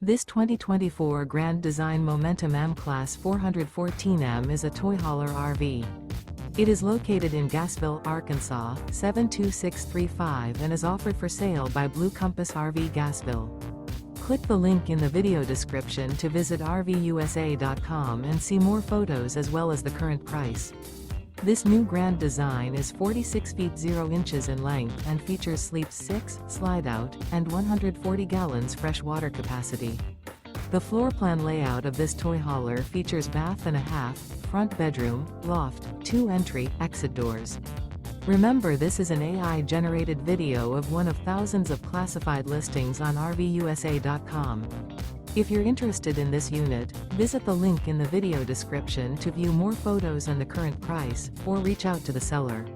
This 2024 Grand Design Momentum M-Class 414M is a toy hauler RV. It is located in Gassville, Arkansas, 72635 and is offered for sale by Blue Compass RV Gassville. Click the link in the video description to visit RVUSA.com and see more photos as well as the current price. This new Grand Design is 46 feet 0 inches in length and features sleep 6, slide-out, and 140 gallons fresh water capacity. The floor plan layout of this toy hauler features bath and a half, front bedroom, loft, 2 entry, exit doors. Remember, this is an AI-generated video of one of thousands of classified listings on RVUSA.com. If you're interested in this unit, visit the link in the video description to view more photos and the current price, or reach out to the seller.